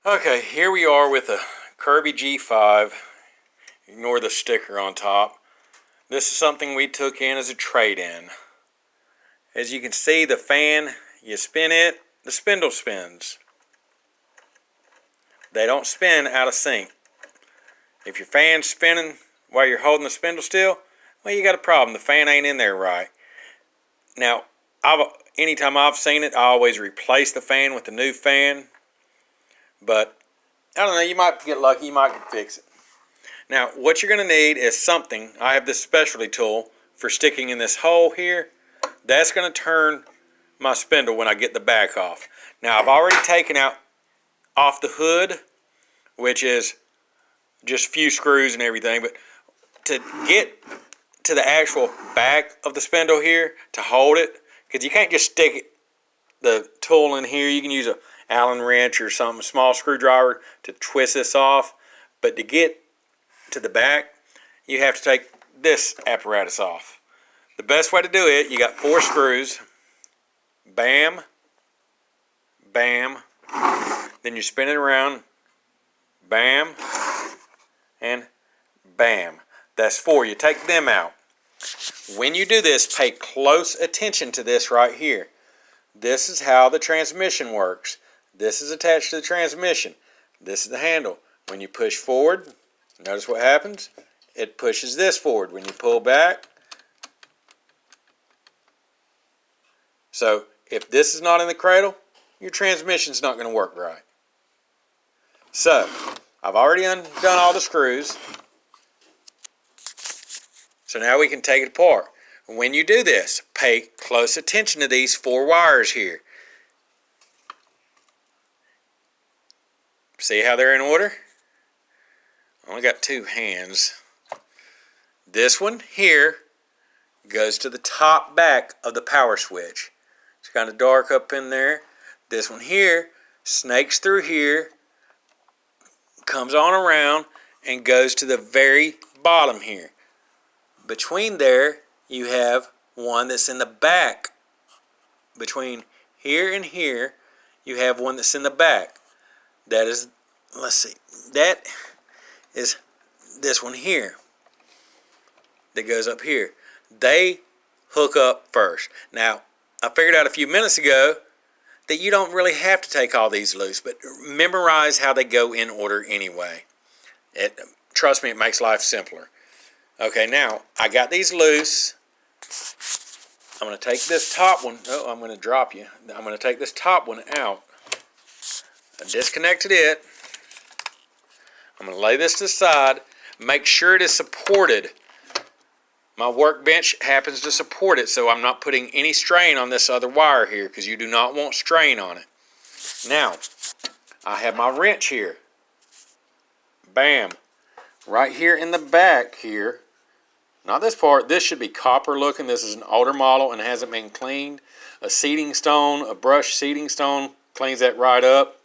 Okay, here we are with a Kirby G5. Ignore the sticker on top. This is something we took in as a trade-in. As you can see, the fan, you spin it, the spindle spins. They don't spin out of sync. If your fan's spinning while you're holding the spindle still, well, you got a problem. The fan ain't in there right. Now, anytime I've seen it, I always replace the fan with a new fan. But, I don't know, you might get lucky, you might fix it. Now, what you're going to need is something. I have this specialty tool for sticking in this hole here. That's going to turn my spindle when I get the back off. Now, I've already taken out off the hood, which is just a few screws and everything. But to get to the actual back of the spindle here, to hold it, because you can't just stick the tool in here. You can use a Allen wrench or something, a small screwdriver to twist this off. But to get to the back, you have to take this apparatus off. The best way to do it, you got 4 screws. Bam, bam. Then you spin it around. Bam, and bam. That's 4. You take them out. When you do this, pay close attention to this right here. This is how the transmission works. This is attached to the transmission. This is the handle. When you push forward, notice what happens. It pushes this forward. When you pull back. So, if this is not in the cradle, your transmission's not going to work right. So, I've already undone all the screws. So now we can take it apart. When you do this, pay close attention to these 4 wires here. See how they're in order? I only got 2 hands. This one here goes to the top back of the power switch. It's kind of dark up in there. This one here snakes through here, comes on around, and goes to the very bottom here. Between there, you have one that's in the back. Between here and here, you have one that's in the back. That is, let's see, that is this one here that goes up here. They hook up first. Now, I figured out a few minutes ago that you don't really have to take all these loose, but memorize how they go in order anyway. Trust me, it makes life simpler. Okay, now, I got these loose. I'm going to take this top one. Oh, I'm going to drop you. I'm going to take this top one out. I disconnected it. I'm going to lay this to the side. Make sure it is supported. My workbench happens to support it, so I'm not putting any strain on this other wire here because you do not want strain on it. Now, I have my wrench here. Bam. Right here in the back here. Not this part. This should be copper looking. This is an older model and hasn't been cleaned. A seating stone, a brush seating stone, cleans that right up.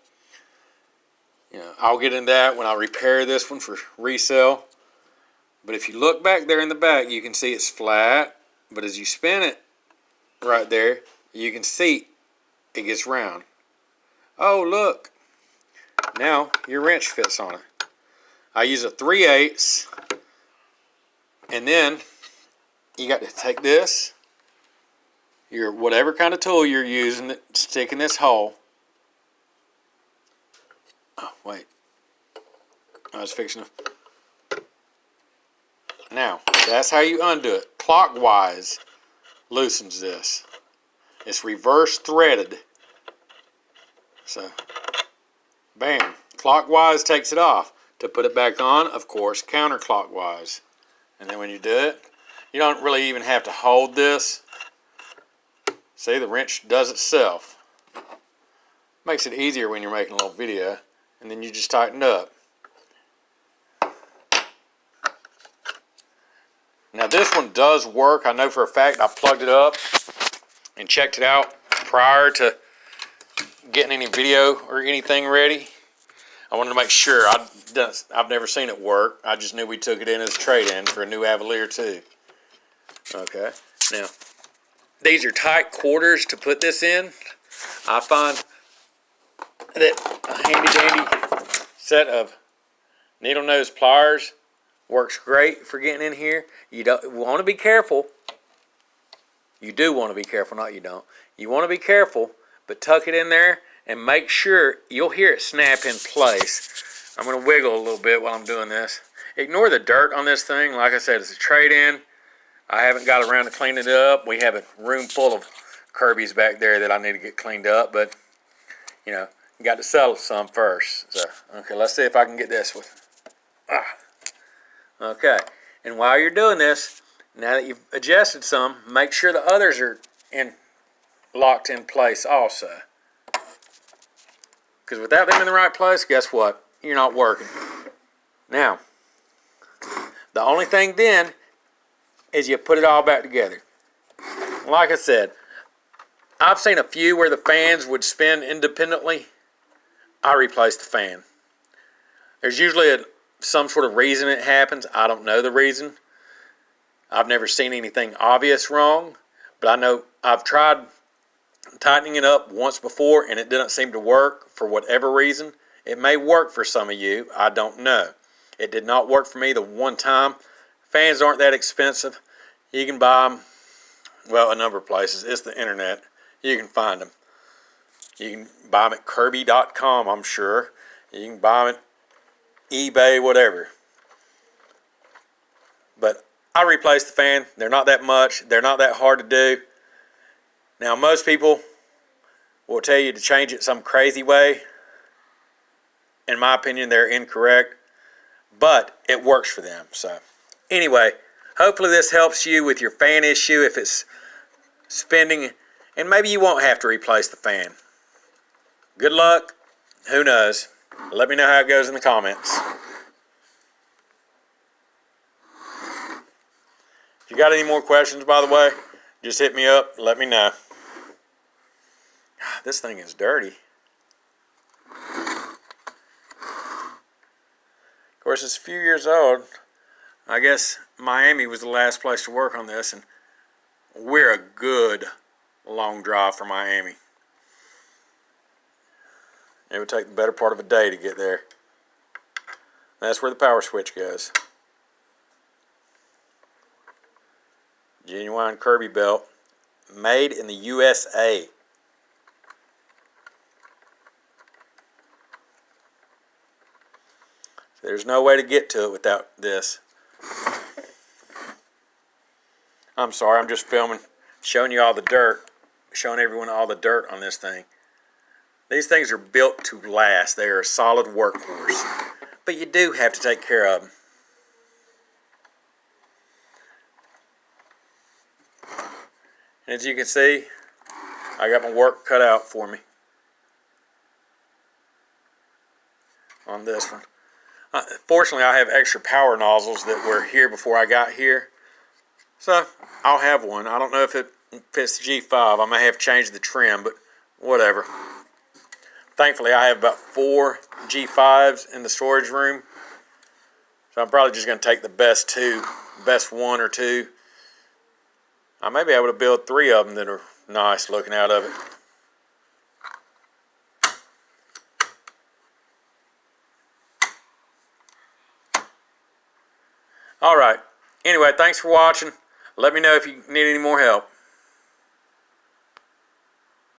You know, I'll get into that when I repair this one for resale. But if you look back there in the back, you can see it's flat. But as you spin it right there, you can see it gets round. Oh, look. Now your wrench fits on it. I use a 3/8. And then you got to take this, your whatever kind of tool you're using, stick in this hole. Oh, wait. I was fixing to. Now, that's how you undo it. Clockwise loosens this. It's reverse threaded. So, bam. Clockwise takes it off. To put it back on, of course, counterclockwise. And then when you do it, you don't really even have to hold this. See, the wrench does itself. Makes it easier when you're making a little video. And then you just tighten up. Now this one does work. I know for a fact I plugged it up and checked it out prior to getting any video or anything ready. I wanted to make sure. I've never seen it work. I just knew we took it in as a trade-in for a new Avalir too. Okay. Now, these are tight quarters to put this in. I find that a handy-dandy set of needle nose pliers. Works great for getting in here. You don't want to be careful. You do want to be careful, not you don't. You want to be careful, but tuck it in there and make sure you'll hear it snap in place. I'm going to wiggle a little bit while I'm doing this. Ignore the dirt on this thing. Like I said, it's a trade-in. I haven't got around to cleaning it up. We have a room full of Kirbys back there that I need to get cleaned up, but you know, you got to settle some first. So, okay, let's see if I can get this one. Okay, and while you're doing this, now that you've adjusted some, make sure the others are locked in place also. Because without them in the right place, guess what? You're not working. Now, the only thing then is you put it all back together. Like I said, I've seen a few where the fans would spin independently. I replace the fan. There's usually some sort of reason it happens. I don't know the reason. I've never seen anything obvious wrong, but I know I've tried tightening it up once before and it didn't seem to work for whatever reason. It may work for some of you. I don't know. It did not work for me the one time. Fans aren't that expensive. You can buy them, well, a number of places. It's the internet. You can find them. You can buy them at Kirby.com, I'm sure. You can buy them at eBay, whatever. But I replace the fan. They're not that much. They're not that hard to do. Now, most people will tell you to change it some crazy way. In my opinion, they're incorrect. But it works for them. So, anyway, hopefully this helps you with your fan issue if it's spinning. And maybe you won't have to replace the fan. Good luck. Who knows? Let me know how it goes in the comments. If you got any more questions, by the way, just hit me up. Let me know. This thing is dirty. Of course, it's a few years old. I guess Miami was the last place to work on this, and we're a good long drive from Miami. It would take the better part of a day to get there. That's where the power switch goes. Genuine Kirby belt. Made in the USA. There's no way to get to it without this. I'm sorry, I'm just filming, showing you all the dirt, showing everyone all the dirt on this thing. These things are built to last. They are a solid workhorse. But you do have to take care of them. And as you can see, I got my work cut out for me on this one. Fortunately, I have extra power nozzles that were here before I got here. So, I'll have one. I don't know if it fits the G5. I may have changed the trim, but whatever. Thankfully, I have about 4 G5s in the storage room. So I'm probably just going to take the best 1 or 2. I may be able to build 3 of them that are nice looking out of it. Alright, anyway, thanks for watching. Let me know if you need any more help.